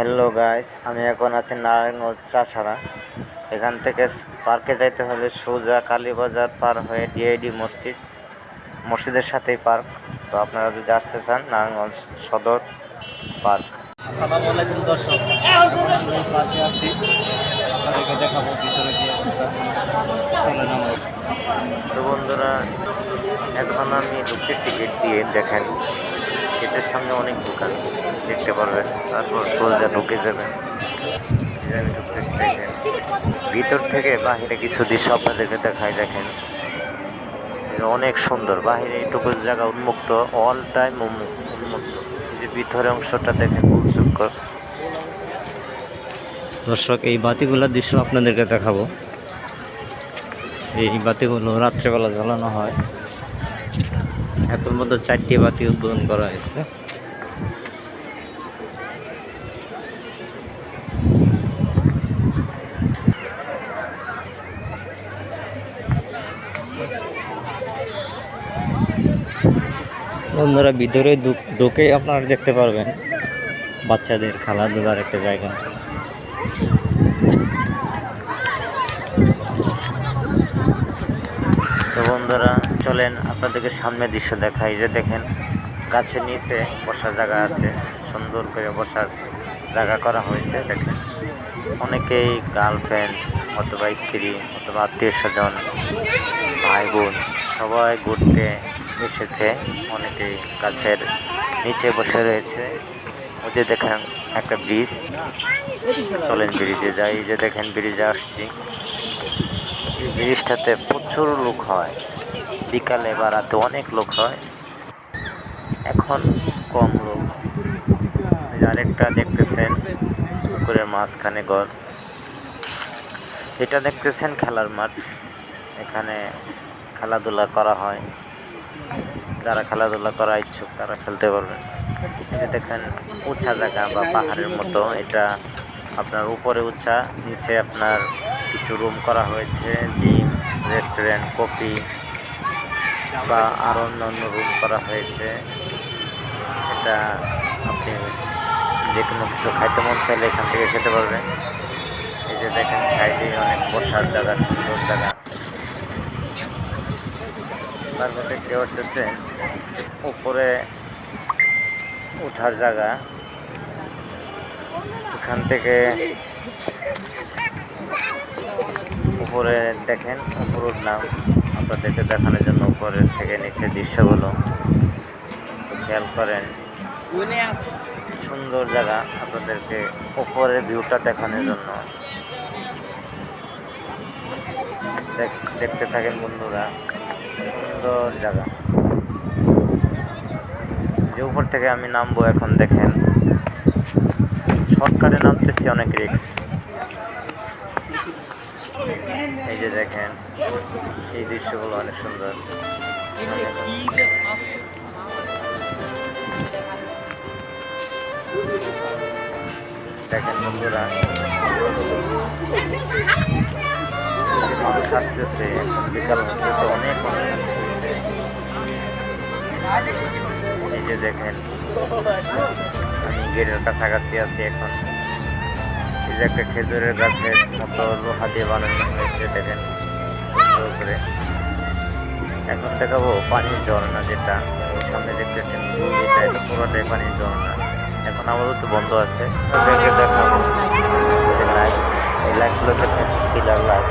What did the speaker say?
Hello guys, আমি এখন আছি নারায়ণগঞ্জ চাষারা। এখান থেকে পার্কে যাইতে হলে সোজা কালীবাজার পার হয়ে ডিআইডি মসজিদের সাথেই পার্ক। তো আপনারা যদি আসতে চান, নারায়ণগঞ্জ সদর পার্ক। আসসালামু আলাইকুম দর্শক, এই পার্কে আসছি, আপনাদেরকে দেখাবো ভিতরে কি অবস্থা। চলেন আমরা। তো বন্ধুরা, এখন আমি ঢুকতেছি গেট দিয়ে। দেখেন, গেটের সামনে অনেক দোকান দেখতে পারবেন, তারপর সোজা ঢুকে যাবেন। আমি ঢুকতেছি, দেখেন ভিতর থেকে বাহিরে কিছু দৃশ্য আপনাদেরকে দেখাই। দেখেন অনেক সুন্দর, বাহিরে এইটুকু জায়গা উন্মুক্ত, অল টাইম উন্মুক্ত। এই যে ভিতরে অংশটা দেখেন, খুব চমৎকার। দর্শক, এই বাতিগুলোর দৃশ্য আপনাদেরকে দেখাবো। এই বাতিগুলো রাত্রেবেলা জ্বালানো হয়। এখন মধ্যে 4টি বাতি উদ্বোধন করা হয়েছে। বন্ধুরা, ভিতরে ঢুকে আপনারা দেখতে পারবেন বাচ্চাদের খেলাধুলার একটা জায়গা। তো বন্ধুরা, চলেন আপনাদেরকে সামনে দৃশ্য দেখাই। যে দেখেন, গাছের নিচে বসার জায়গা আছে, সুন্দর করে বসার জায়গা করা হয়েছে। দেখেন, অনেকেই গার্লফ্রেন্ড অথবা স্ত্রী অথবা আত্মীয় স্বজন, ভাই বোন সবাই ঘুরতে এসেছে। অনেকেই গাছের নিচে বসে রয়েছে। ওই যে দেখেন একটা ব্রিজ, চলেন ব্রিজে যাই। যে দেখেন, ব্রিজে আসছি। এই ব্রিজটাতে প্রচুর লোক হয়, বিকালে বা রাতে অনেক লোক হয়। এখন কম লোক। আরেকটা দেখতেছেন পুকুরের মাঝখানে ঘর, এটা দেখতেছেন খেলার মাঠ। এখানে খেলাধুলা করা হয়, যারা খেলাধুলা করা ইচ্ছুক তারা খেলতে পারবেন। এই যে দেখেন, উঁচা জায়গা বা পাহাড়ের মতো, এটা আপনার উপরে উঁচা, নিচে আপনার কিছু রুম করা হয়েছে, জিম, রেস্টুরেন্ট, কফি বা আরও অন্যান্য রুম করা হয়েছে। এটা আপনি যে কোনো কিছু খাইতে মন চাইলে এখান থেকে খেতে পারবেন। এই যে দেখেন, সাইডে অনেক বসার জায়গা, সুন্দর জায়গা। তারপর দেখতে পারতেছে উপরে ওঠার জায়গা। এখান থেকে উপরে দেখেন, উপর উঠলাম আপনাদেরকে দেখানোর জন্য। উপরের থেকে নিচের দৃশ্যগুলো খেয়াল করেন, সুন্দর জায়গা। আপনাদেরকে উপরের ভিউটা দেখানোর জন্য দেখতে থাকেন বন্ধুরা। সুন্দর জায়গা। যে উপর থেকে আমি নামবো এখন। দেখেন, শর্টকাটে নামতেছি, অনেক রিস্ক। এই যে দেখেন, এই দৃশ্যগুলো অনেক সুন্দর। দেখেন বন্ধুরা, মানুষ আসতেছে, এখন বিকাল হচ্ছে, তো অনেক মানুষ আসতেছে। এই যে দেখেন, আমি গেটের কাছাকাছি আছি এখন। এই যে একটা খেজুরের গাছের মতো লোহা দিয়ে বানানো হয়েছে, দেখেন সুন্দর করে। এখন দেখাবো পানির ঝর্ণা, যেটা ওই সামনে দেখতেছেন, এটা পুরোটাই পানির ঝর্ণা। এখন আপাতত বন্ধ আছে। ওদেরকে দেখাবো লাইট, এই লাইটগুলো দেখেন, পিলার লাইট।